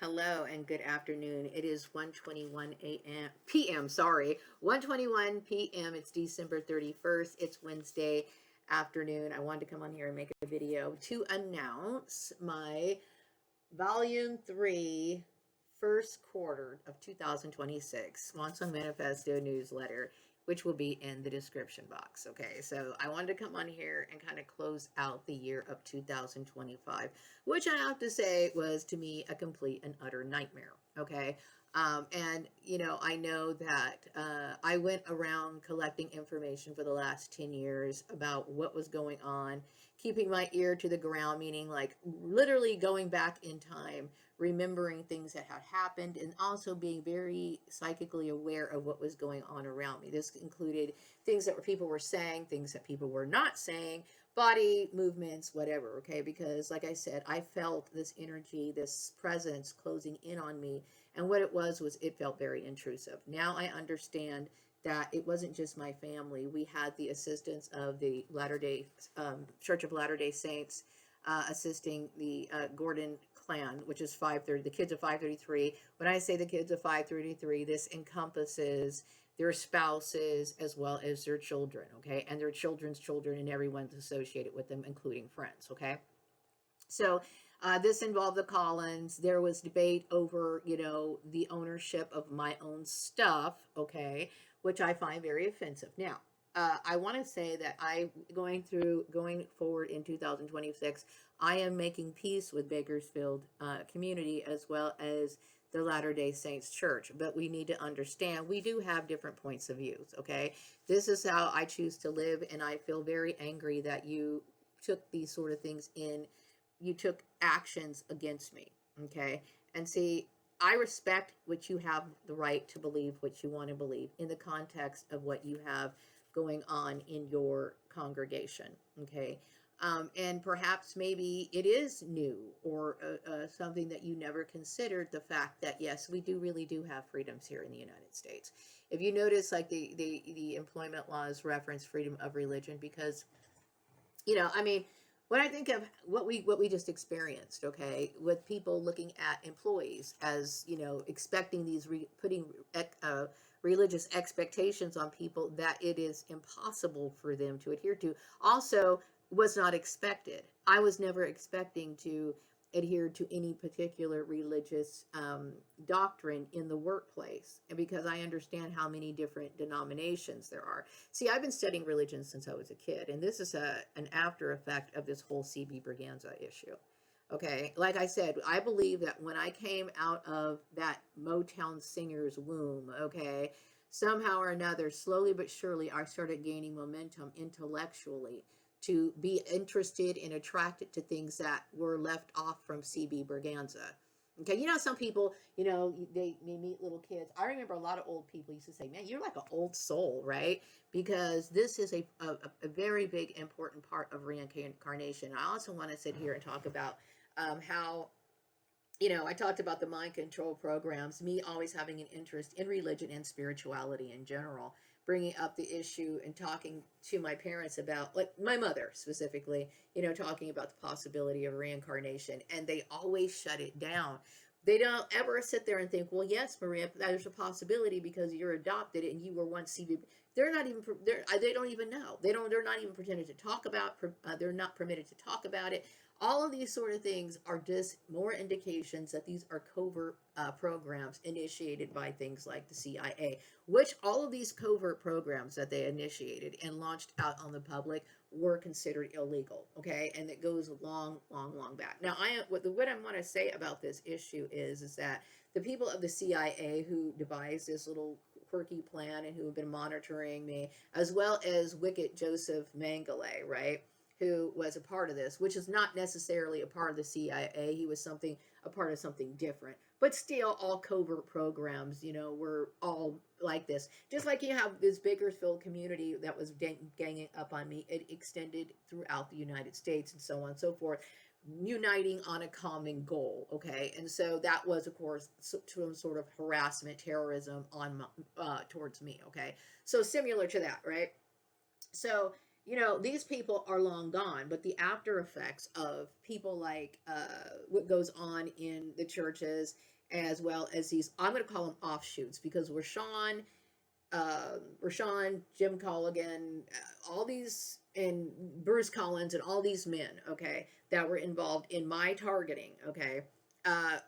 Hello and good afternoon. It is 1:21 a.m. p.m. Sorry, 1:21 p.m. It's December 31st. It's Wednesday afternoon. I wanted to come on here and make a video to announce my Volume 3 first quarter of 2026 Swan Manifesto newsletter, which will be in the description box. Okay, so I wanted to come on here and kind of close out the year of 2025, which I have to say was to me a complete and utter nightmare. Okay. And I know that I went around collecting information for the last 10 years about what was going on, keeping my ear to the ground, meaning like literally going back in time, remembering things that had happened, and also being very psychically aware of what was going on around me. This included things that people were saying, things that people were not saying, body movements, whatever. Okay, because like I said, I felt this energy, this presence closing in on me, and what it was it felt very intrusive. Now I understand that it wasn't just my family. We had the assistance of the Church of Latter-day Saints, assisting the Gordon clan, which is 530, the kids of 533. When I say the kids of 533, this encompasses their spouses as well as their children, okay, and their children's children and everyone's associated with them, including friends, okay. So this involved the Collins. There was debate over, the ownership of my own stuff, okay, which I find very offensive. Now, I want to say that going forward in 2026, I am making peace with Bakersfield community as well as the Latter-day Saints Church. But we need to understand we do have different points of views, okay? This is how I choose to live, and I feel very angry that you took these sort of things in. You took actions against me, okay? And see, I respect what you have the right to believe, what you want to believe in the context of what you have going on in your congregation, okay? And perhaps maybe it is new or something that you never considered, the fact that yes, we really do have freedoms here in the United States. If you notice, like the employment laws reference freedom of religion, because I mean, when I think of what we just experienced, okay, with people looking at employees as expecting these putting religious expectations on people that it is impossible for them to adhere to, also was not expected. I was never expecting to adhere to any particular religious doctrine in the workplace, and because I understand how many different denominations there are. See, I've been studying religion since I was a kid, and this is an after effect of this whole CB Braganza issue. Okay, like I said, I believe that when I came out of that Motown singer's womb, okay, somehow or another, slowly but surely, I started gaining momentum intellectually to be interested and attracted to things that were left off from CB Braganza. Okay, some people, they meet little kids. I remember a lot of old people used to say, man, you're like an old soul, right? Because this is a very big, important part of reincarnation. I also want to sit here and talk about how I talked about the mind control programs, me always having an interest in religion and spirituality in general, bringing up the issue and talking to my parents about, like my mother specifically, talking about the possibility of reincarnation. And they always shut it down. They don't ever sit there and think, well, yes, Maria, there's a possibility because you're adopted and you were once CB. They're not even, they don't even know. They're not even pretending to talk about, they're not permitted to talk about it. All of these sort of things are just more indications that these are covert programs initiated by things like the CIA, which all of these covert programs that they initiated and launched out on the public were considered illegal, okay? And it goes long, long, long back. Now, what I want to say about this issue is that the people of the CIA who devised this little quirky plan and who have been monitoring me, as well as Wicked Joseph Mengele, right? Who was a part of this, which is not necessarily a part of the CIA. He was a part of something different. But still, all covert programs, were all like this. Just like you have this Bakersfield community that was ganging up on me, it extended throughout the United States and so on and so forth, uniting on a common goal, okay? And so that was, of course, some sort of harassment, terrorism towards me, okay? So similar to that, right? So you know, these people are long gone, but the after effects of people like what goes on in the churches, as well as these, I'm going to call them offshoots, because Rashawn, Jim Colligan, all these, and Bruce Collins, and all these men, okay, that were involved in my targeting, okay,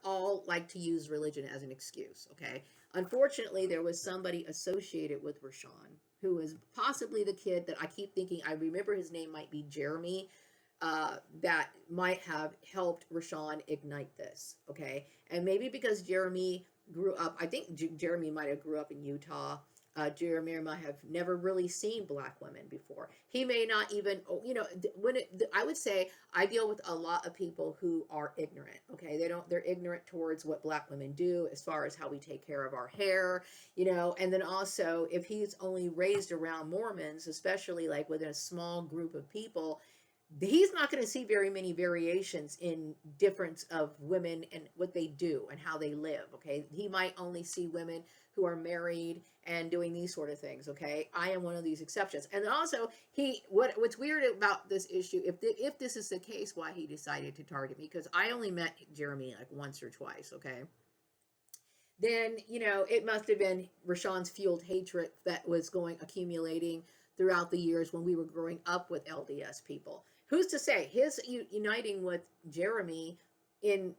all like to use religion as an excuse, okay. Unfortunately, there was somebody associated with Rashawn who is possibly the kid that I keep thinking, I remember his name might be Jeremy, that might have helped Rashawn ignite this, okay. And maybe because Jeremy grew up, I think Jeremy might have grew up in Utah. Jeremy might have never really seen black women before. He may not even, you know, I would say I deal with a lot of people who are ignorant. Okay, they're ignorant towards what black women do as far as how we take care of our hair, you know, and then also if he's only raised around Mormons, especially like within a small group of people, he's not going to see very many variations in difference of women and what they do and how they live. Okay, he might only see women who are married and doing these sort of things. Okay, I am one of these exceptions. And also, what's weird about this issue, if this is the case, why he decided to target me, because I only met Jeremy like once or twice. Okay, then you know it must have been Rashawn's fueled hatred that was accumulating throughout the years when we were growing up with LDS people. Who's to say his uniting with Jeremy in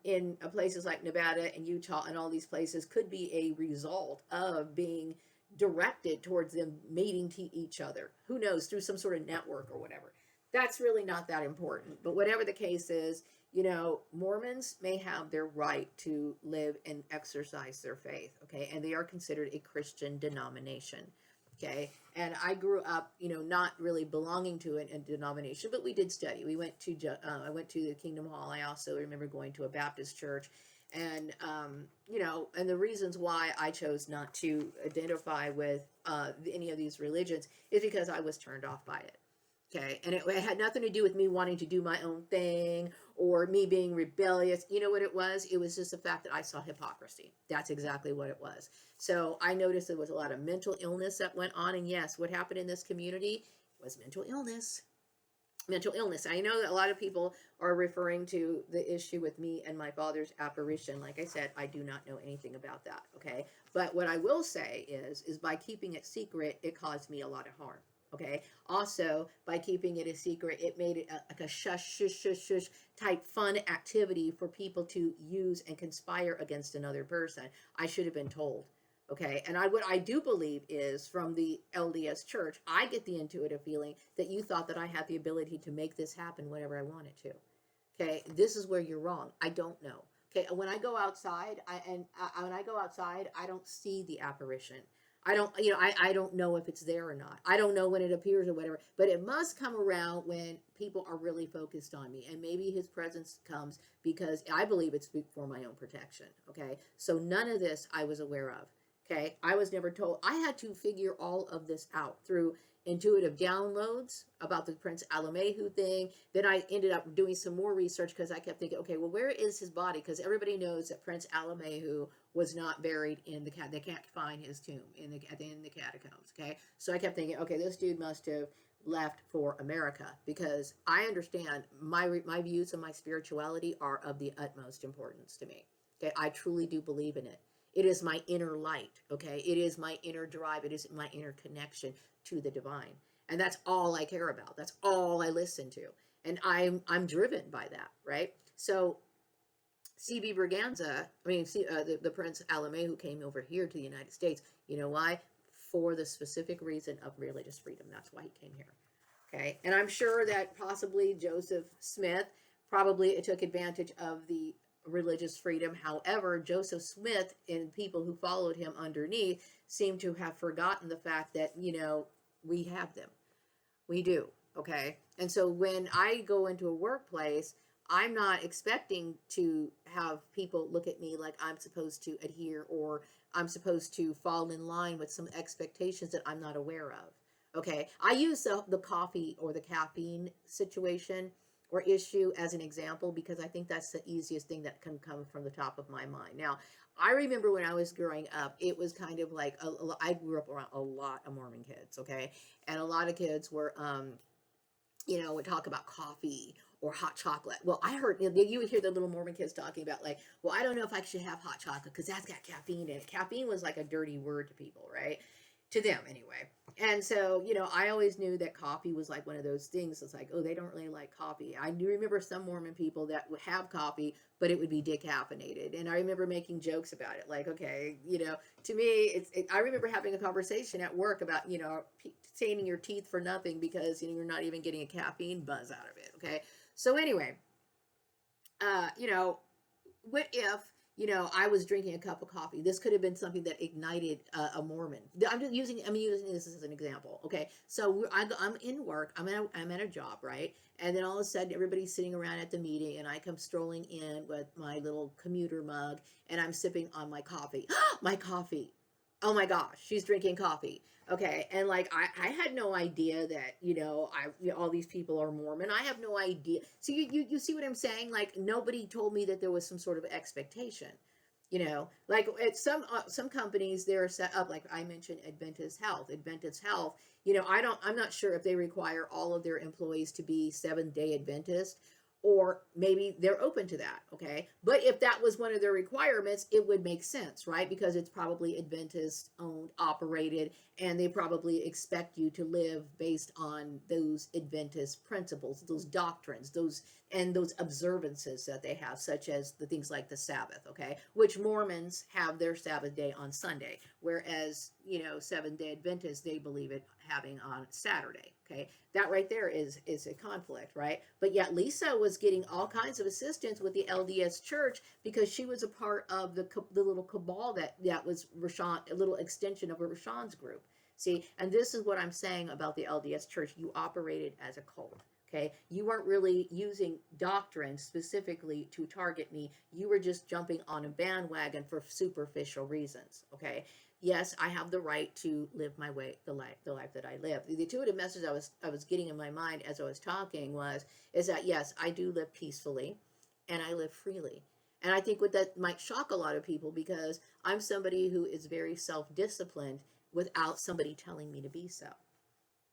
places like Nevada and Utah and all these places could be a result of being directed towards them mating to each other? Who knows, through some sort of network or whatever. That's really not that important. But whatever the case is, you know, Mormons may have their right to live and exercise their faith, okay? And they are considered a Christian denomination, okay? And I grew up, you know, not really belonging to a denomination, but we did study. I went to the Kingdom Hall. I also remember going to a Baptist church. And, you know, and the reasons why I chose not to identify with any of these religions is because I was turned off by it. Okay, and it had nothing to do with me wanting to do my own thing or me being rebellious. You know what it was? It was just the fact that I saw hypocrisy. That's exactly what it was. So I noticed there was a lot of mental illness that went on. And yes, what happened in this community was mental illness. Mental illness. I know that a lot of people are referring to the issue with me and my father's apparition. Like I said, I do not know anything about that. Okay, but what I will say is by keeping it secret, it caused me a lot of harm. Okay. Also, by keeping it a secret, it made it like a shush, shush, shush, shush type fun activity for people to use and conspire against another person. I should have been told. Okay. And what I do believe is from the LDS church, I get the intuitive feeling that you thought that I had the ability to make this happen whenever I wanted to. Okay. This is where you're wrong. I don't know. Okay. When I go outside, when I go outside, I don't see the apparition. I don't, you know, I don't know if it's there or not. I don't know when it appears or whatever, but it must come around when people are really focused on me. And maybe his presence comes because I believe it's for my own protection. Okay. So none of this I was aware of. Okay. I was never told. I had to figure all of this out through intuitive downloads about the Prince Alamehu thing. Then I ended up doing some more research because I kept thinking, okay, well, where is his body? Because everybody knows that Prince Alamehu was not buried in they can't find his tomb in the catacombs. Okay, so I kept thinking, okay, this dude must have left for America, because I understand my views and my spirituality are of the utmost importance to me. Okay, I truly do believe in it. It is my inner light. Okay, it is my inner drive. It is my inner connection to the divine, and that's all I care about. That's all I listen to, and I'm driven by that, right? So C.B. Braganza, the Prince Alame who came over here to the United States, you know why? For the specific reason of religious freedom. That's why he came here. Okay, and I'm sure that possibly Joseph Smith probably took advantage of the religious freedom. However, Joseph Smith and people who followed him underneath seem to have forgotten the fact that, you know, we have them. We do. Okay. And so when I go into a workplace, I'm not expecting to have people look at me like I'm supposed to adhere, or I'm supposed to fall in line with some expectations that I'm not aware of. Okay. I use the coffee or the caffeine situation or issue as an example because I think that's the easiest thing that can come from the top of my mind. Now, I remember when I was growing up, it was kind of like I grew up around a lot of Mormon kids, okay? And a lot of kids were would talk about coffee or hot chocolate. Well, I heard, you would hear the little Mormon kids talking about like, well, I don't know if I should have hot chocolate because that's got caffeine in it. Caffeine was like a dirty word to people, right? To them anyway. And so, I always knew that coffee was like one of those things. It's like, oh, they don't really like coffee. I do remember some Mormon people that would have coffee, but it would be decaffeinated. And I remember making jokes about it. Like, okay, to me, I remember having a conversation at work about, staining your teeth for nothing because, you're not even getting a caffeine buzz out of it. Okay. So anyway, what if I was drinking a cup of coffee? This could have been something that ignited a Mormon. I'm using this as an example. Okay, so I'm in work. I'm at a job, right? And then all of a sudden, everybody's sitting around at the meeting, and I come strolling in with my little commuter mug, and I'm sipping on my coffee. My coffee. Oh my gosh, she's drinking coffee. Okay, and like I had no idea that all these people are Mormon. I have no idea. So you see what I'm saying? Like nobody told me that there was some sort of expectation. Like at some companies they're set up like I mentioned Adventist Health. Adventist Health. I'm not sure if they require all of their employees to be Seventh-day Adventist, or maybe they're open to that. Okay, but if that was one of their requirements, it would make sense, right? Because it's probably Adventist owned, operated, and they probably expect you to live based on those Adventist principles, those doctrines, those observances that they have, such as the things like the Sabbath. Okay, which Mormons have their Sabbath day on Sunday, whereas Seventh-day Adventists, they believe it having on Saturday. Okay, that right there is a conflict, right? But yet Lisa was getting all kinds of assistance with the LDS Church because she was a part of the little cabal that was Rashawn, a little extension of Rashawn's group. See, and this is what I'm saying about the LDS Church. You operated as a cult. Okay, you weren't really using doctrine specifically to target me. You were just jumping on a bandwagon for superficial reasons. Okay, yes, I have the right to live my way, the life that I live. The intuitive message I was getting in my mind as I was talking is that yes, I do live peacefully, and I live freely. And I think what that might shock a lot of people because I'm somebody who is very self-disciplined without somebody telling me to be so.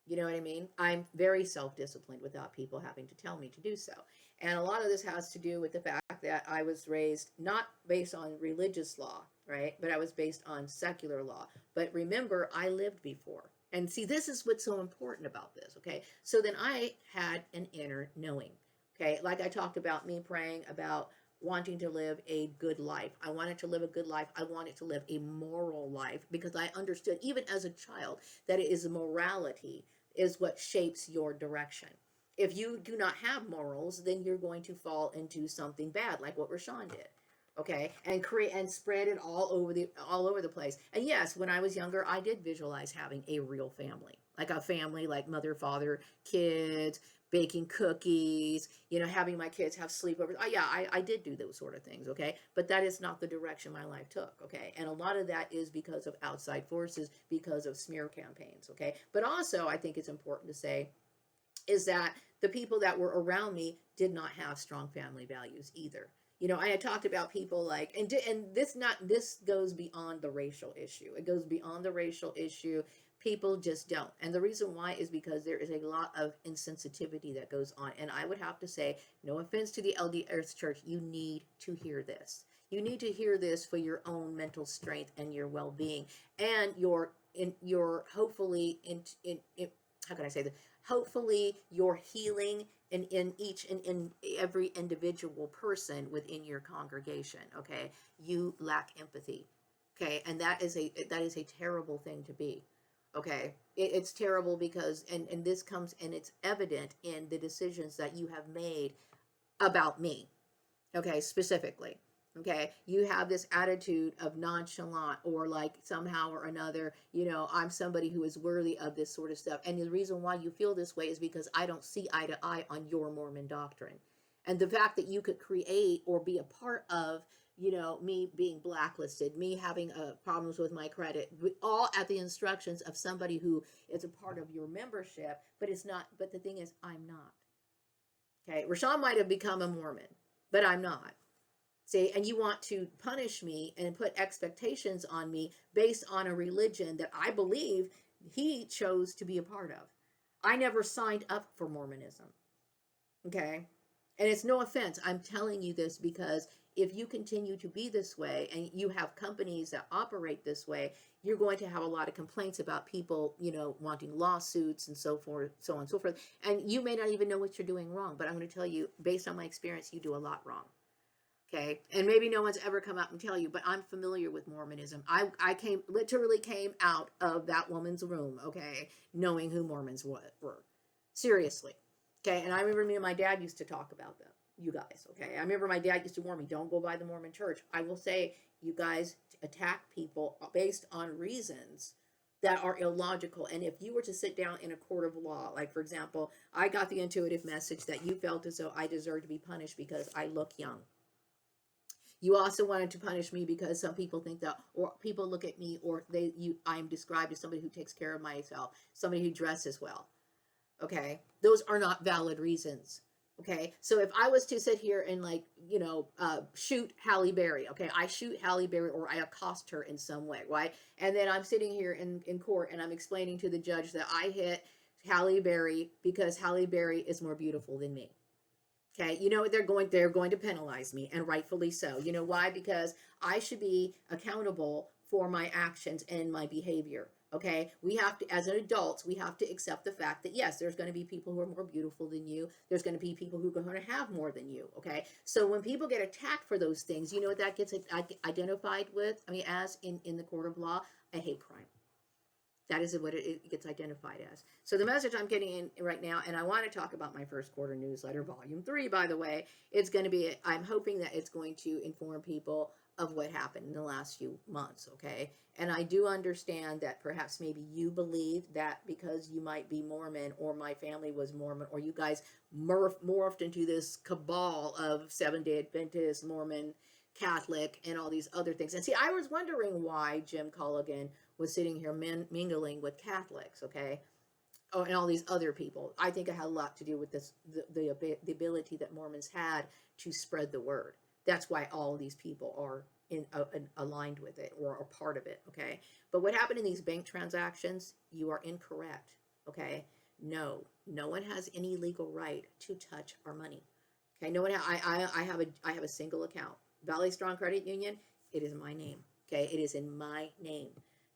You know what I mean? I'm very self-disciplined without people having to tell me to do so. And a lot of this has to do with the fact that I was raised not based on religious law, right? But I was based on secular law. But remember, I lived before. And see, this is what's so important about this, okay? So then I had an inner knowing, okay? Like I talked about me praying about wanting to live a good life. I wanted to live a good life. I wanted to live a moral life because I understood, even as a child, that it is morality is what shapes your direction. If you do not have morals, then you're going to fall into something bad, like what Rashawn did. Okay, and create and spread it all over the place. And yes, when I was younger, I did visualize having a real family, like a family, like mother, father, kids, baking cookies, having my kids have sleepovers. Oh yeah, I did do those sort of things. Okay, but that is not the direction my life took. Okay, and a lot of that is because of outside forces, because of smear campaigns. Okay, but also I think it's important to say is that the people that were around me did not have strong family values either. I had talked about people like, and this goes beyond the racial issue. It goes beyond the racial issue. People just don't. And the reason why is because there is a lot of insensitivity that goes on. And I would have to say, no offense to the LDS Church, you need to hear this. You need to hear this for your own mental strength and your well-being and your hopefully in how can I say this? Hopefully your healing in each and in every individual person within your congregation. Okay, you lack empathy. Okay, and that is a terrible thing to be. Okay, it's terrible because and this comes and it's evident in the decisions that you have made about me. Okay, specifically. Okay, you have this attitude of nonchalant or like somehow or another, I'm somebody who is worthy of this sort of stuff. And the reason why you feel this way is because I don't see eye to eye on your Mormon doctrine. And the fact that you could create or be a part of, me being blacklisted, me having problems with my credit, all at the instructions of somebody who is a part of your membership, but it's not, but the thing is, I'm not. Okay, Rashawn might have become a Mormon, but I'm not. See, and you want to punish me and put expectations on me based on a religion that I believe he chose to be a part of. I never signed up for Mormonism. Okay. And it's no offense. I'm telling you this because if you continue to be this way and you have companies that operate this way, you're going to have a lot of complaints about people, wanting lawsuits and so forth, so on and so forth. And you may not even know what you're doing wrong, but I'm going to tell you, based on my experience, you do a lot wrong. Okay. And maybe no one's ever come out and tell you, but I'm familiar with Mormonism. I literally came out of that woman's room, okay, knowing who Mormons were. Seriously. Okay. And I remember me and my dad used to talk about them, you guys. Okay. I remember my dad used to warn me, don't go by the Mormon church. I will say, you guys attack people based on reasons that are illogical. And if you were to sit down in a court of law, like for example, I got the intuitive message that you felt as though I deserved to be punished because I look young. You also wanted to punish me because some people think that, or people look at me, or I'm described as somebody who takes care of myself, somebody who dresses well. Okay, those are not valid reasons. Okay, so if I was to sit here and shoot Halle Berry, okay, I shoot Halle Berry or I accost her in some way, right? And then I'm sitting here in court and I'm explaining to the judge that I hit Halle Berry because Halle Berry is more beautiful than me. Okay, you know what, they're going to penalize me, and rightfully so. You know why? Because I should be accountable for my actions and my behavior. Okay, we have to, as an adults, we have to accept the fact that yes, there's going to be people who are more beautiful than you. There's going to be people who are going to have more than you. Okay, so when people get attacked for those things, you know what that gets identified with? I mean, as in the court of law, a hate crime. That is what it gets identified as. So the message I'm getting in right now, and I want to talk about my first quarter newsletter, volume 3, by the way. It's going to be, I'm hoping that it's going to inform people of what happened in the last few months, okay? And I do understand that perhaps maybe you believe that because you might be Mormon, or my family was Mormon, or you guys morphed into this cabal of Seventh-day Adventist, Mormon, Catholic, and all these other things. And see, I was wondering why Jim Culligan was sitting here mingling with Catholics, okay? Oh, and all these other people. I think it had a lot to do with this, the ability that Mormons had to spread the word. That's why all of these people are aligned with it, or are part of it, okay? But what happened in these bank transactions, you are incorrect, okay? No one has any legal right to touch our money, okay? No one. I have a single account. Valley Strong Credit Union. It is my name, okay? It is in my name.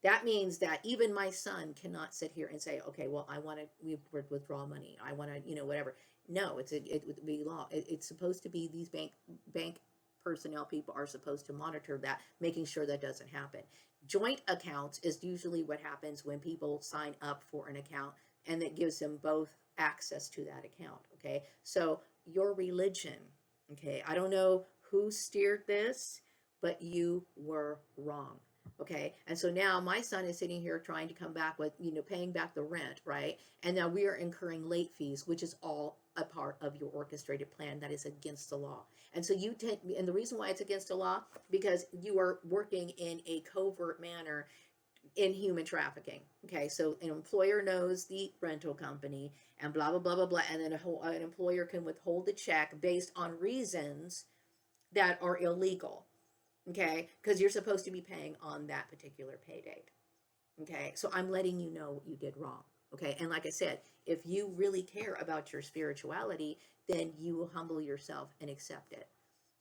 That means that even my son cannot sit here and say, okay, well, I want to withdraw money. I want to, whatever. No, it would be law. It's supposed to be, these bank personnel people are supposed to monitor that, making sure that doesn't happen. Joint accounts is usually what happens when people sign up for an account, and that gives them both access to that account, okay? So your religion, okay, I don't know who steered this, but you were wrong. Okay, and so now my son is sitting here trying to come back with, paying back the rent, right? And now we are incurring late fees, which is all a part of your orchestrated plan that is against the law. And so and the reason why it's against the law, because you are working in a covert manner in human trafficking. Okay, so an employer knows the rental company and blah, blah, blah, blah, blah. And then an employer can withhold the check based on reasons that are illegal. Okay, because you're supposed to be paying on that particular pay date. Okay, so I'm letting you know what you did wrong. Okay, and like I said, if you really care about your spirituality, then you will humble yourself and accept it.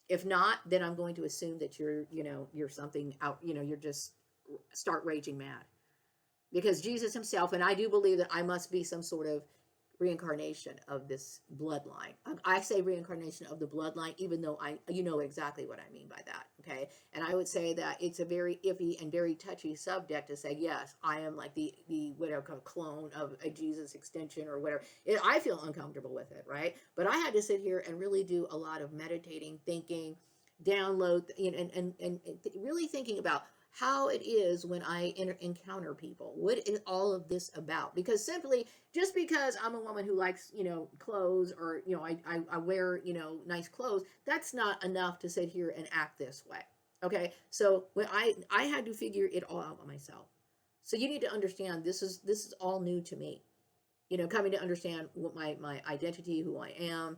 If not, then I'm going to assume that you're something out, you're just start raging mad. Because Jesus himself, and I do believe that I must be some sort of reincarnation of this bloodline. I say reincarnation of the bloodline, even though you know exactly what I mean by that, okay? And I would say that it's a very iffy and very touchy subject to say, yes, I am like the whatever clone of a Jesus extension or whatever. I feel uncomfortable with it, right? But I had to sit here and really do a lot of meditating, thinking, download, and really thinking about how it is when I encounter people. What is all of this about? Because simply, just because I'm a woman who likes, clothes, or, I wear, nice clothes, that's not enough to sit here and act this way. Okay. So when I had to figure it all out by myself. So you need to understand, this is all new to me, coming to understand what my identity, who I am,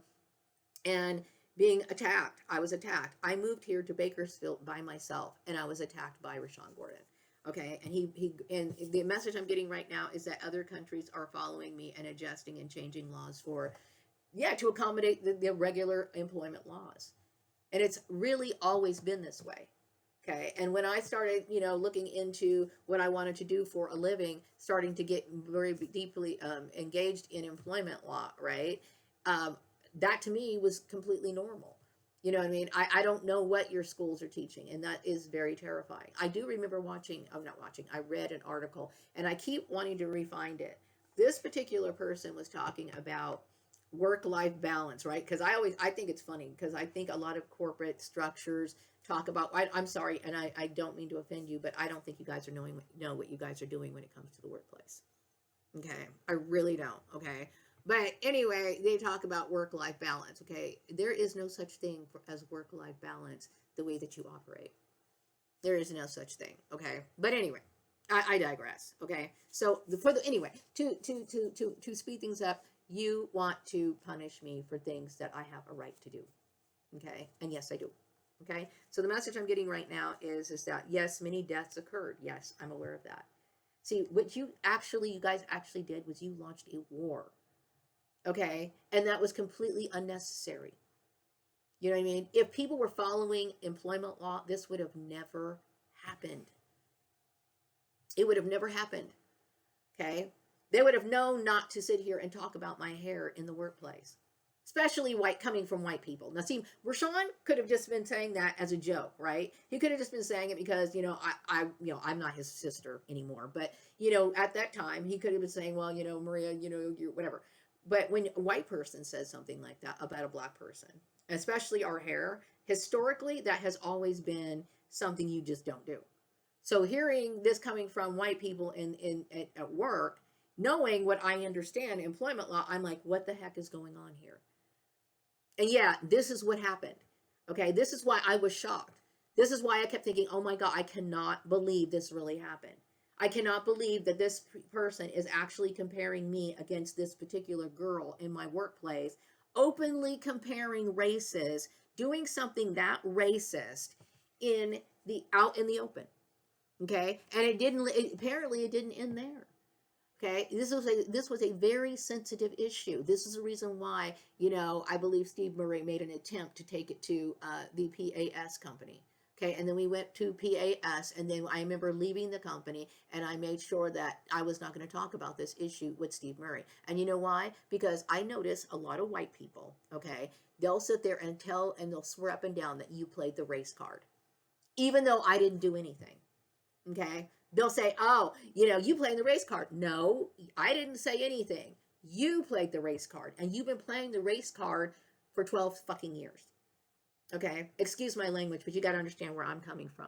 and being attacked. I was attacked. I moved here to Bakersfield by myself, and I was attacked by Rashawn Gordon. Okay, and the message I'm getting right now is that other countries are following me and adjusting and changing laws for, yeah, to accommodate the regular employment laws. And it's really always been this way. Okay. And when I started, looking into what I wanted to do for a living, starting to get very deeply engaged in employment law, right? Um, that to me was completely normal. You know what I mean? I don't know what your schools are teaching, and that is very terrifying. I do remember not watching, I read an article, and I keep wanting to refind it. This particular person was talking about work-life balance, right? Because I think it's funny because I think a lot of corporate structures talk about, I'm sorry, and I don't mean to offend you, but I don't think you guys know what you guys are doing when it comes to the workplace. Okay, I really don't. Okay, but anyway, they talk about work-life balance. Okay, there is no such thing as work-life balance the way that you operate. There is no such thing. Okay, but anyway, I digress. Okay, so anyway, to speed things up, you want to punish me for things that I have a right to do. Okay, and yes, I do. Okay, so the message I'm getting right now is that yes, many deaths occurred. Yes, I'm aware of that. See, what you guys actually did was you launched a war. Okay, and that was completely unnecessary. You know what I mean? If people were following employment law, this would have never happened. It would have never happened. Okay, they would have known not to sit here and talk about my hair in the workplace, especially coming from white people. Now, see, Rashawn could have just been saying that as a joke, right? He could have just been saying it because I'm not his sister anymore. But at that time, he could have been saying, well, Maria, you're whatever. But when a white person says something like that about a black person, especially our hair, historically, that has always been something you just don't do. So hearing this coming from white people at work, knowing what I understand employment law, I'm like, what the heck is going on here? And yeah, this is what happened. Okay, this is why I was shocked. This is why I kept thinking, oh my God, I cannot believe this really happened. I cannot believe that this person is actually comparing me against this particular girl in my workplace, openly comparing races, doing something that racist out in the open. Okay, and apparently it didn't end there. Okay, this was a very sensitive issue. This is the reason why I believe Steve Murray made an attempt to take it to the PAS company. Okay, and then we went to PAS, and then I remember leaving the company, and I made sure that I was not going to talk about this issue with Steve Murray. And you know why? Because I notice a lot of white people. Okay, they'll sit there and they'll swear up and down that you played the race card, even though I didn't do anything. Okay, they'll say, oh, you playing the race card. No, I didn't say anything. You played the race card, and you've been playing the race card for 12 fucking years. Okay, excuse my language, but you got to understand where I'm coming from.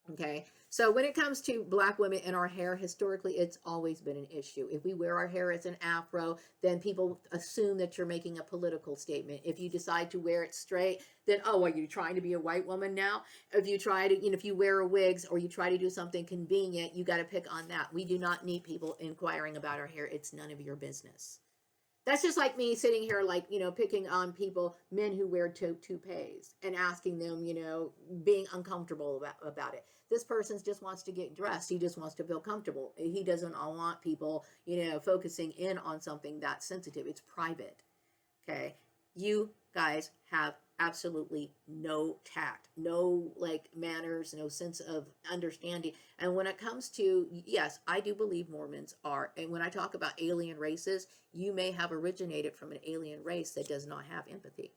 Okay, so when it comes to black women and our hair, historically, it's always been an issue. If we wear our hair as an afro, then people assume that you're making a political statement. If you decide to wear it straight, then, oh, are you trying to be a white woman now? If you try to, if you wear a wigs or you try to do something convenient, you got to pick on that. We do not need people inquiring about our hair. It's none of your business. That's just like me sitting here, like, picking on people, men who wear toupees and asking them, being uncomfortable about it. This person just wants to get dressed. He just wants to feel comfortable. He doesn't want people, focusing in on something that's sensitive. It's private. Okay. You guys have absolutely no tact, no manners, no sense of understanding. And when it comes to, yes, I do believe Mormons are, and when I talk about alien races, you may have originated from an alien race that does not have empathy.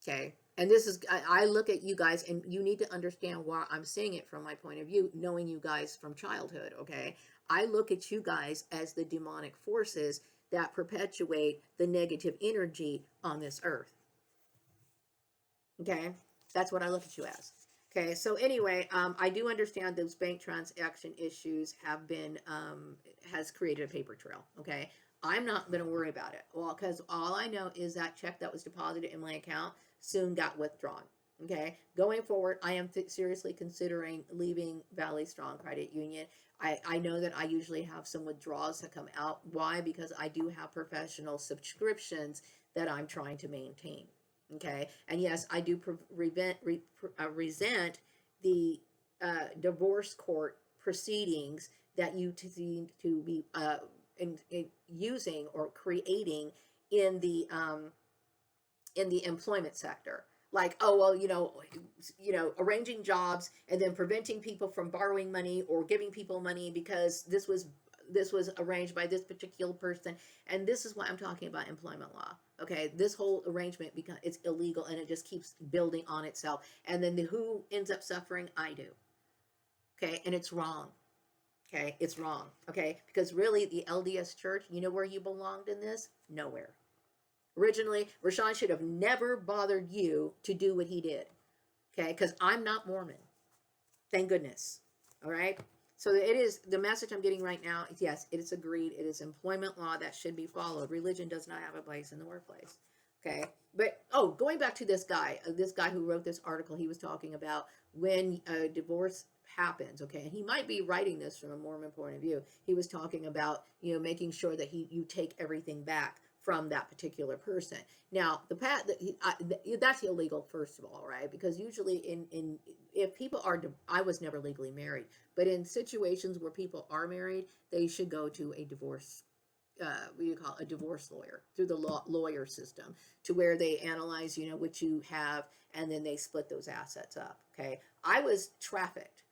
Okay. And this is, I look at you guys, and you need to understand why I'm saying it from my point of view, knowing you guys from childhood. Okay. I look at you guys as the demonic forces that perpetuate the negative energy on this earth. Okay, that's what I look at you as. Okay, so anyway, I do understand those bank transaction issues has created a paper trail. Okay, I'm not going to worry about it. Well, because all I know is that check that was deposited in my account soon got withdrawn. Okay, going forward, I am seriously considering leaving Valley Strong Credit Union. I know that I usually have some withdrawals that come out. Why? Because I do have professional subscriptions that I'm trying to maintain. Okay, and yes, I do resent the divorce court proceedings that you to be in using or creating in the employment sector. Like, oh well, arranging jobs and then preventing people from borrowing money or giving people money because this was arranged by this particular person. And this is why I'm talking about employment law. Okay, this whole arrangement, because it's illegal and it just keeps building on itself. And then who ends up suffering? I do. Okay, and it's wrong. Okay, it's wrong. Okay, because really the LDS church, you know where you belonged in this? Nowhere. Originally, Rashawn should have never bothered you to do what he did. Okay, because I'm not Mormon. Thank goodness. All right. So it is the message I'm getting right now. Yes, it is agreed. It is employment law that should be followed. Religion does not have a place in the workplace. Okay. But, going back to this guy who wrote this article, he was talking about when a divorce happens. Okay. And he might be writing this from a Mormon point of view. He was talking about, making sure that you take everything back from that particular person. Now, that's illegal, first of all, right? Because usually if people are, I was never legally married, but in situations where people are married, they should go to a divorce, what do you call it, a divorce lawyer, through the lawyer system, to where they analyze, what you have, and then they split those assets up. Okay. I was trafficked.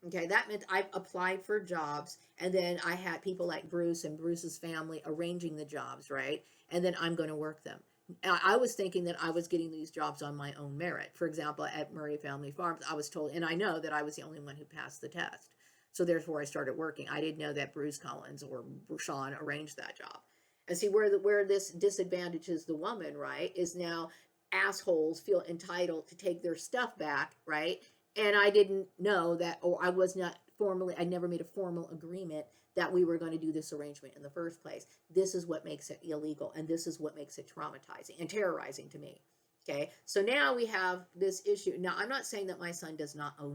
Okay, that meant I applied for jobs, and then I had people like Bruce and Bruce's family arranging the jobs, right? And then I'm going to work them. I was thinking that I was getting these jobs on my own merit. For example, at Murray Family Farms, I was told, and I know that I was the only one who passed the test. So therefore I started working. I didn't know that Bruce Collins or Sean arranged that job. And see where this disadvantages the woman, right, is now assholes feel entitled to take their stuff back, right? And I didn't know that, or I never made a formal agreement that we were going to do this arrangement in the first place. This is what makes it illegal, and this is what makes it traumatizing and terrorizing to me. Okay, so now we have this issue. Now, I'm not saying that my son does not owe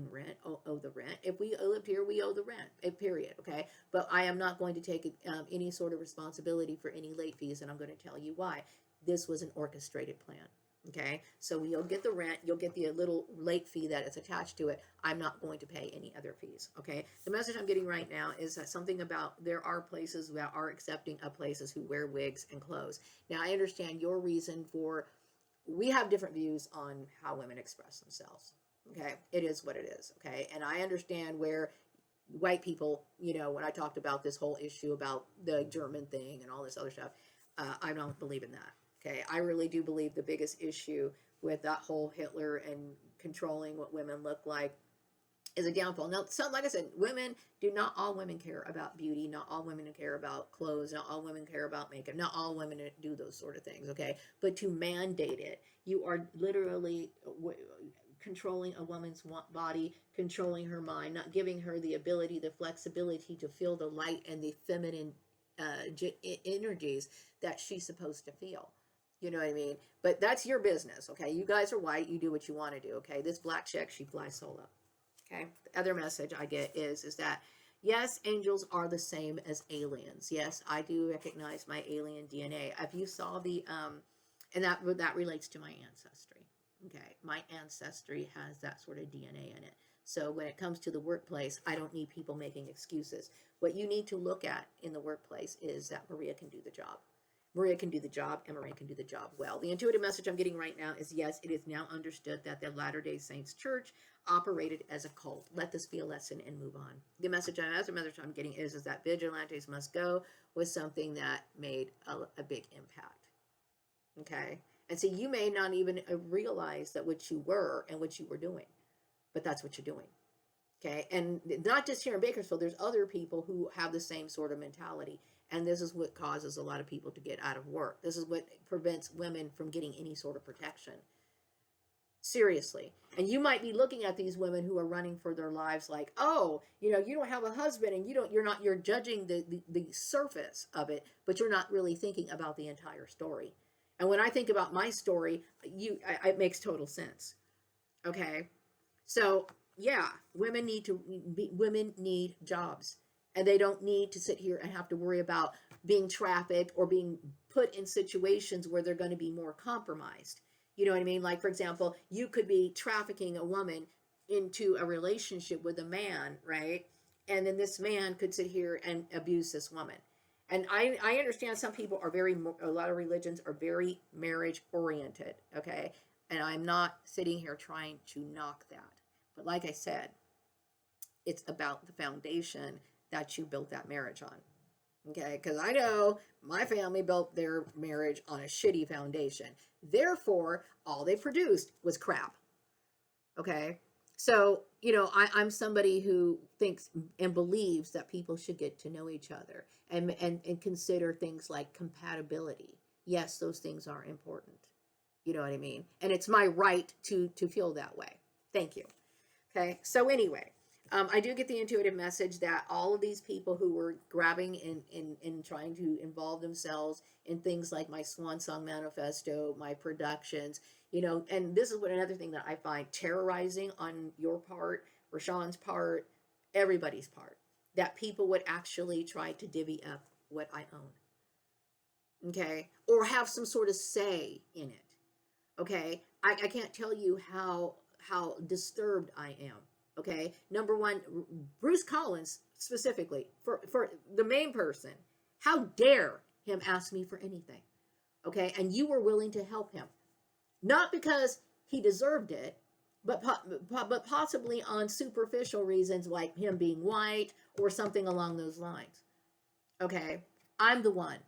the rent. If we live here, we owe the rent, period, okay? But I am not going to take any sort of responsibility for any late fees, and I'm going to tell you why. This was an orchestrated plan. Okay, so you'll get the rent, you'll get the little late fee that is attached to it. I'm not going to pay any other fees. Okay, the message I'm getting right now is that something about there are places that are accepting of places who wear wigs and clothes. Now, I understand your reason for, we have different views on how women express themselves. Okay, it is what it is. Okay, and I understand where white people, when I talked about this whole issue about the German thing and all this other stuff, I don't believe in that. Okay, I really do believe the biggest issue with that whole Hitler and controlling what women look like is a downfall. Now, so like I said, not all women care about beauty, not all women care about clothes, not all women care about makeup, not all women do those sort of things, okay? But to mandate it, you are literally controlling a woman's body, controlling her mind, not giving her the ability, the flexibility to feel the light and the feminine energies that she's supposed to feel. You know what I mean? But that's your business, okay? You guys are white. You do what you want to do, okay? This black chick, she flies solo, okay? The other message I get is that, yes, angels are the same as aliens. Yes, I do recognize my alien DNA. If you saw and that relates to my ancestry, okay? My ancestry has that sort of DNA in it. So when it comes to the workplace, I don't need people making excuses. What you need to look at in the workplace is that Maria can do the job. Maria can do the job, and Maria can do the job well. The intuitive message I'm getting right now is, yes, it is now understood that the Latter-day Saints Church operated as a cult. Let this be a lesson and move on. The message I'm getting is that vigilantes must go was something that made a big impact. Okay? And see, you may not even realize that what you were and what you were doing, but that's what you're doing. Okay? And not just here in Bakersfield, there's other people who have the same sort of mentality. And this is what causes a lot of people to get out of work. This is what prevents women from getting any sort of protection. Seriously. And you might be looking at these women who are running for their lives like, oh, you don't have a husband, and you're judging the surface of it, but you're not really thinking about the entire story. And when I think about my story, it makes total sense. Okay? So, yeah, women need jobs. And they don't need to sit here and have to worry about being trafficked or being put in situations where they're going to be more compromised. You know what I mean? Like, for example, you could be trafficking a woman into a relationship with a man, right? And then this man could sit here and abuse this woman. And I understand some people are a lot of religions are very marriage oriented, okay? And I'm not sitting here trying to knock that. But like I said, it's about the foundation that you built that marriage on. Okay, because I know my family built their marriage on a shitty foundation. Therefore, all they produced was crap. Okay, so I'm somebody who thinks and believes that people should get to know each other and consider things like compatibility. Yes, those things are important. You know what I mean? And it's my right to feel that way. Thank you. Okay, so anyway, I do get the intuitive message that all of these people who were grabbing and trying to involve themselves in things like my Swan Song Manifesto, my productions, and this is what another thing that I find terrorizing on your part, Rashawn's part, everybody's part, that people would actually try to divvy up what I own, okay, or have some sort of say in it, okay. I can't tell you how disturbed I am. Okay, number one, Bruce Collins specifically, for the main person, how dare him ask me for anything? Okay, and you were willing to help him, not because he deserved it, but possibly on superficial reasons like him being white or something along those lines. Okay, I'm the one.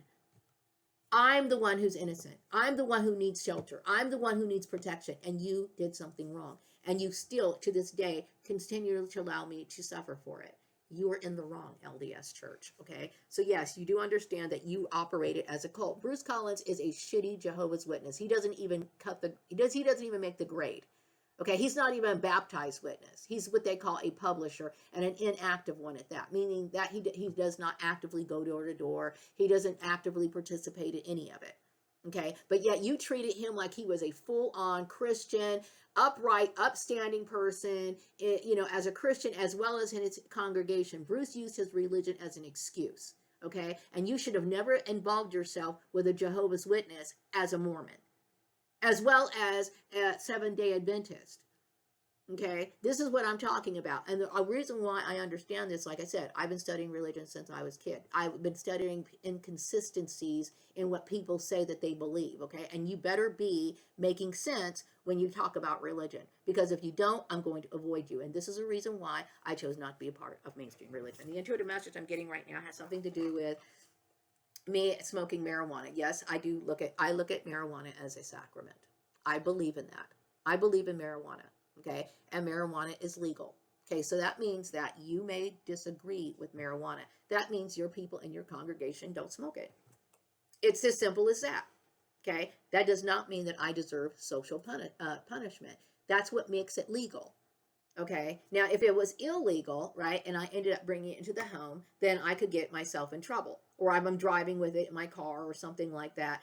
I'm the one who's innocent. I'm the one who needs shelter. I'm the one who needs protection. And you did something wrong. And you still, to this day, continue to allow me to suffer for it. You are in the wrong, LDS Church. Okay? So yes, you do understand that you operated as a cult. Bruce Collins is a shitty Jehovah's Witness. He doesn't even he doesn't even make the grade. Okay, he's not even a baptized witness. He's what they call a publisher, and an inactive one at that, meaning that he does not actively go door to door. He doesn't actively participate in any of it. Okay, but yet you treated him like he was a full-on Christian, upright, upstanding person, as a Christian as well as in his congregation. Bruce used his religion as an excuse, okay? And you should have never involved yourself with a Jehovah's Witness as a Mormon, as well as a Seventh-day Adventist. Okay, this is what I'm talking about. And the reason why I understand this, like I said, I've been studying religion since I was a kid. I've been studying inconsistencies in what people say that they believe, okay? And you better be making sense when you talk about religion. Because if you don't, I'm going to avoid you. And this is a reason why I chose not to be a part of mainstream religion. The intuitive message I'm getting right now has something to do with me smoking marijuana. Yes, I look at marijuana as a sacrament. I believe in that. I believe in marijuana. Okay, and marijuana is legal. Okay, so that means that you may disagree with marijuana. That means your people in your congregation don't smoke it. It's as simple as that. Okay, that does not mean that I deserve social punishment. That's what makes it legal. Okay, now if it was illegal, right, and I ended up bringing it into the home, then I could get myself in trouble, or I'm driving with it in my car or something like that,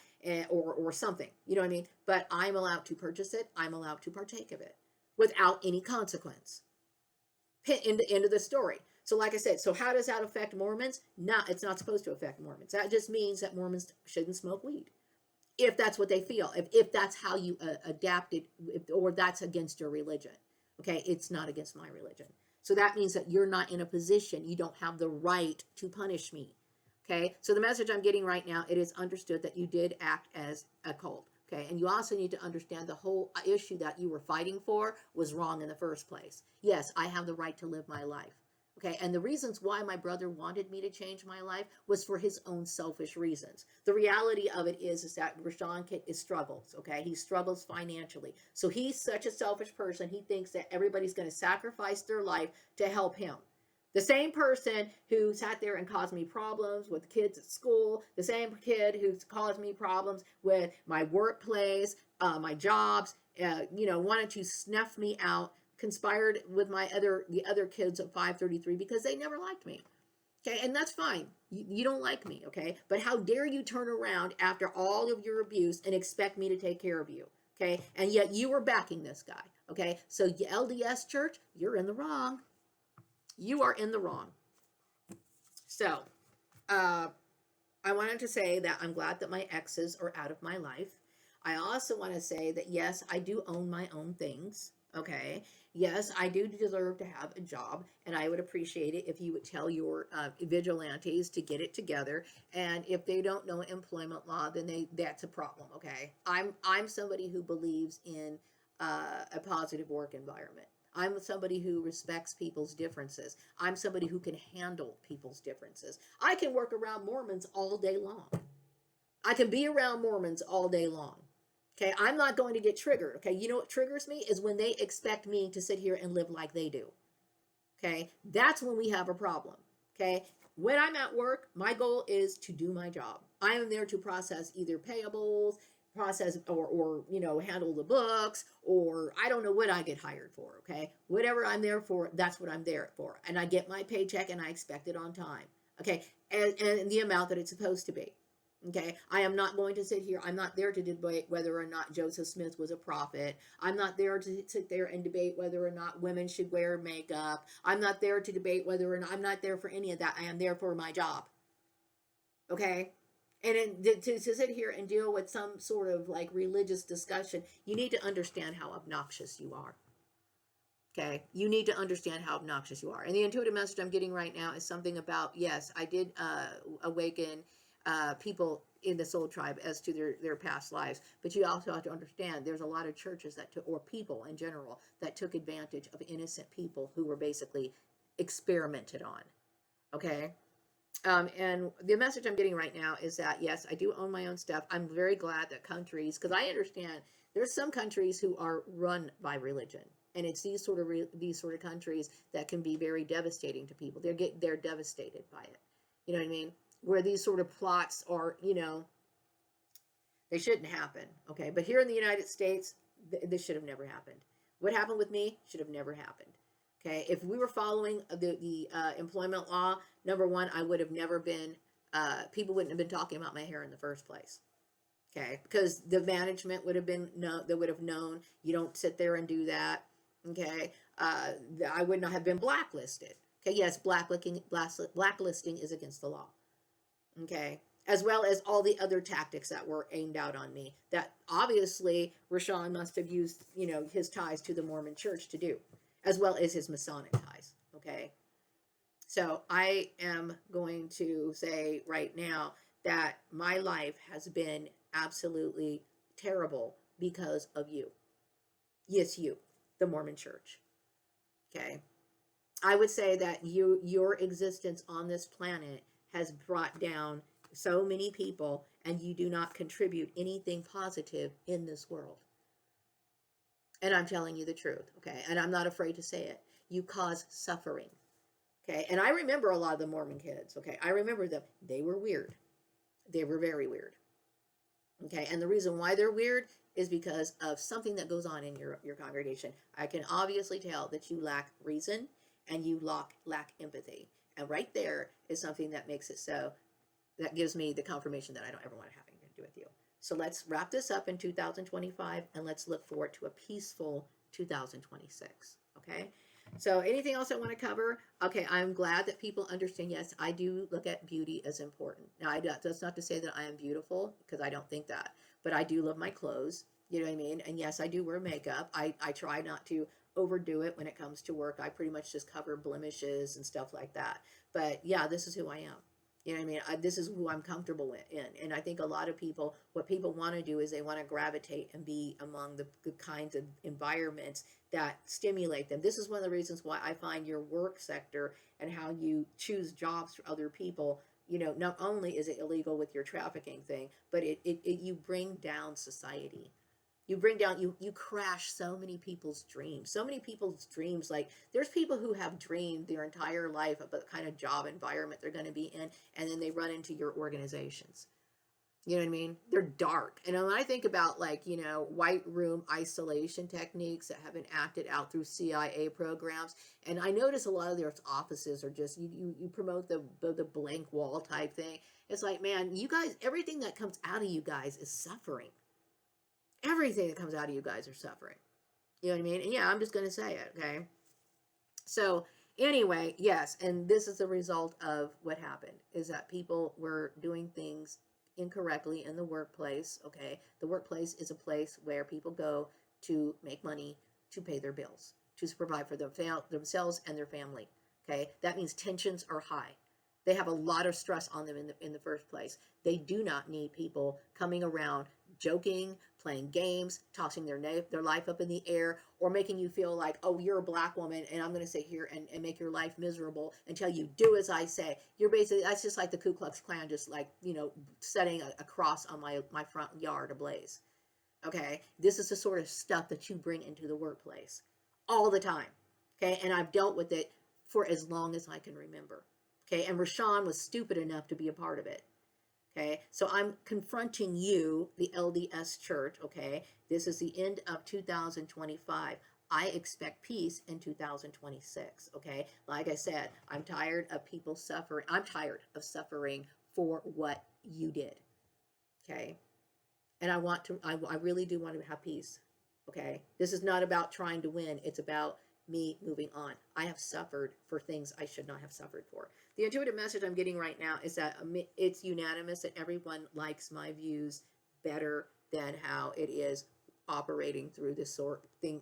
or something, you know what I mean? But I'm allowed to purchase it, I'm allowed to partake of it without any consequence. In the end of the story. So like I said, so how does that affect Mormons? No, it's not supposed to affect Mormons. That just means that Mormons shouldn't smoke weed. If that's what they feel, if that's how you adapt it, or that's against your religion. Okay, it's not against my religion. So that means that you're not in a position, you don't have the right to punish me. Okay, so the message I'm getting right now, it is understood that you did act as a cult. Okay, and you also need to understand the whole issue that you were fighting for was wrong in the first place. Yes, I have the right to live my life. Okay, and the reasons why my brother wanted me to change my life was for his own selfish reasons. The reality of it is that Rashawn struggles, okay? He struggles financially. So he's such a selfish person, he thinks that everybody's going to sacrifice their life to help him. The same person who sat there and caused me problems with kids at school, the same kid who's caused me problems with my workplace, my jobs, wanted to snuff me out, conspired with the other kids at 533 because they never liked me. Okay, and that's fine. You don't like me, okay? But how dare you turn around after all of your abuse and expect me to take care of you, okay? And yet you were backing this guy, okay? So LDS Church, you're in the wrong. You are in the wrong. So, I wanted to say that I'm glad that my exes are out of my life. I also want to say that, yes, I do own my own things, okay? Yes, I do deserve to have a job, and I would appreciate it if you would tell your vigilantes to get it together. And if they don't know employment law, then that's a problem. Okay, I'm somebody who believes in a positive work environment. I'm somebody who respects people's differences. I'm somebody who can handle people's differences. I can work around Mormons all day long. I can be around Mormons all day long. Okay, I'm not going to get triggered. Okay, you know what triggers me is when they expect me to sit here and live like they do. Okay, that's when we have a problem. Okay, when I'm at work, my goal is to do my job. I am there to process either payables, process or handle the books, or I don't know what I get hired for. Okay, whatever I'm there for, that's what I'm there for, and I get my paycheck and I expect it on time. Okay, and the amount that it's supposed to be. Okay, I am not going to sit here. I'm not there to debate whether or not Joseph Smith was a prophet. I'm not there to sit there and debate whether or not women should wear makeup. I'm not there to debate whether or not, I'm not there for any of that. I am there for my job. Okay, and to sit here and deal with some sort of like religious discussion, you need to understand how obnoxious you are. Okay, you need to understand how obnoxious you are. And the intuitive message I'm getting right now is something about, yes, I did awaken people in the soul tribe as to their past lives. But you also have to understand there's a lot of churches that took, or people in general, that took advantage of innocent people who were basically experimented on. Okay. And the message I'm getting right now is that, yes, I do own my own stuff. I'm very glad that countries, because I understand there's some countries who are run by religion. And it's these sort of countries that can be very devastating to people. They're devastated by it. You know what I mean? Where these sort of plots are, they shouldn't happen. Okay, but here in the United States, this should have never happened. What happened with me should have never happened. Okay, if we were following the employment law, number one, I would have never been. People wouldn't have been talking about my hair in the first place. Okay, because the management would have been they would have known you don't sit there and do that. Okay, I would not have been blacklisted. Okay, yes, blacklisting is against the law. Okay, as well as all the other tactics that were aimed out on me that obviously Rashawn must have used, his ties to the Mormon church to do, as well as his Masonic ties. Okay, so I am going to say right now that my life has been absolutely terrible because of you. Yes, you, the Mormon church. Okay, I would say that your existence on this planet has brought down so many people, and you do not contribute anything positive in this world. And I'm telling you the truth, okay? And I'm not afraid to say it. You cause suffering, okay? And I remember a lot of the Mormon kids, okay? I remember them. They were weird. They were very weird, okay? And the reason why they're weird is because of something that goes on in your congregation. I can obviously tell that you lack reason and you lack empathy. And right there is something that makes it so, that gives me the confirmation that I don't ever want to have anything to do with you. So let's wrap this up in 2025 and let's look forward to a peaceful 2026. Okay. So anything else I want to cover? Okay. I'm glad that people understand. Yes, I do look at beauty as important. Now, that's not to say that I am beautiful, because I don't think that, but I do love my clothes. You know what I mean? And yes, I do wear makeup. I try not to overdo it when it comes to work. I pretty much just cover blemishes and stuff like that. But yeah, this is who I am. You know what I mean? This is who I'm comfortable in. And I think a lot of people, what people want to do is they want to gravitate and be among the kinds of environments that stimulate them. This is one of the reasons why I find your work sector and how you choose jobs for other people, not only is it illegal with your trafficking thing, but you bring down society. You crash so many people's dreams. Like, there's people who have dreamed their entire life about the kind of job environment they're going to be in, and then they run into your organizations. You know what I mean? They're dark. And when I think about, like, white room isolation techniques that have been acted out through CIA programs, and I notice a lot of their offices are just, you promote the blank wall type thing. It's like, man, you guys, everything that comes out of you guys is suffering. Everything that comes out of you guys are suffering. You know what I mean? And yeah, I'm just going to say it, okay? So anyway, yes, and this is the result of what happened, is that people were doing things incorrectly in the workplace, okay? The workplace is a place where people go to make money to pay their bills, to provide for themselves and their family. Okay, that means tensions are high. They have a lot of stress on them in the first place. They do not need people coming around joking, playing games, tossing their life up in the air, or making you feel like, oh, you're a black woman and I'm going to sit here and make your life miserable until you do as I say. You're basically, that's just like the Ku Klux Klan, just like, setting a cross on my front yard ablaze. Okay, this is the sort of stuff that you bring into the workplace all the time. Okay, and I've dealt with it for as long as I can remember. Okay, and Rashawn was stupid enough to be a part of it. Okay, so I'm confronting you, the LDS Church. Okay, this is the end of 2025. I expect peace in 2026. Okay, like I said, I'm tired of people suffering. I'm tired of suffering for what you did. Okay, and I really do want to have peace. Okay, this is not about trying to win. It's about me moving on. I have suffered for things I should not have suffered for. The intuitive message I'm getting right now is that it's unanimous that everyone likes my views better than how it is operating through this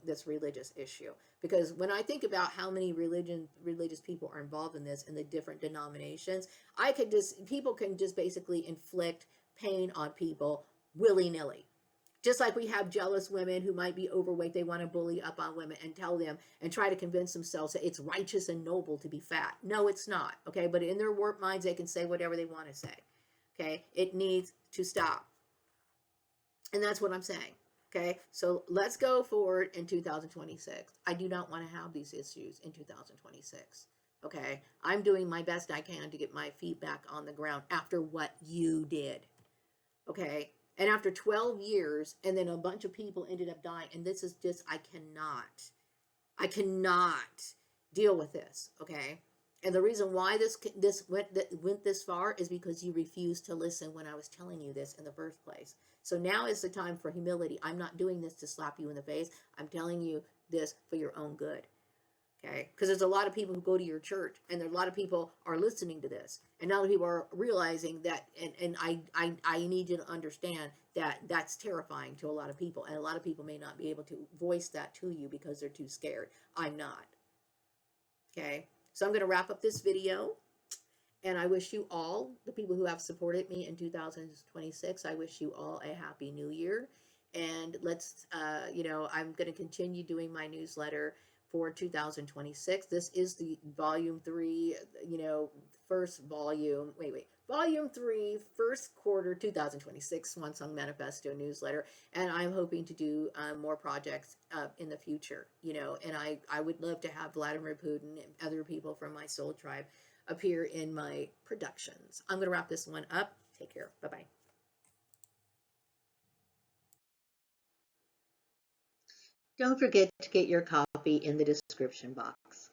this religious issue. Because when I think about how many religious people are involved in this and the different denominations, people can just basically inflict pain on people willy-nilly. Just like we have jealous women who might be overweight, they want to bully up on women and tell them and try to convince themselves that it's righteous and noble to be fat. No, it's not. Okay, but in their warped minds, they can say whatever they want to say. Okay, it needs to stop. And that's what I'm saying. Okay, so let's go forward in 2026. I do not want to have these issues in 2026. Okay, I'm doing my best I can to get my feet back on the ground after what you did. Okay, and after 12 years, and then a bunch of people ended up dying, and this is just, I cannot deal with this. Okay, and the reason why this went this far is because you refused to listen when I was telling you this in the first place. So now is the time for humility. I'm not doing this to slap you in the face. I'm telling you this for your own good. Okay, because there's a lot of people who go to your church, and there are a lot of people are listening to this, and now people are realizing that, and I need you to understand that that's terrifying to a lot of people, and a lot of people may not be able to voice that to you because they're too scared. I'm not. Okay, so I'm going to wrap up this video, and I wish you all, the people who have supported me in 2026, I wish you all a happy new year, and let's, I'm going to continue doing my newsletter for 2026. This is the volume 3, first volume, volume 3, first quarter 2026 Swan Song Manifesto newsletter. And I'm hoping to do more projects in the future, and I would love to have Vladimir Putin and other people from my soul tribe appear in my productions. I'm going to wrap this one up. Take care. Bye-bye. Don't forget to get your copy in the description box.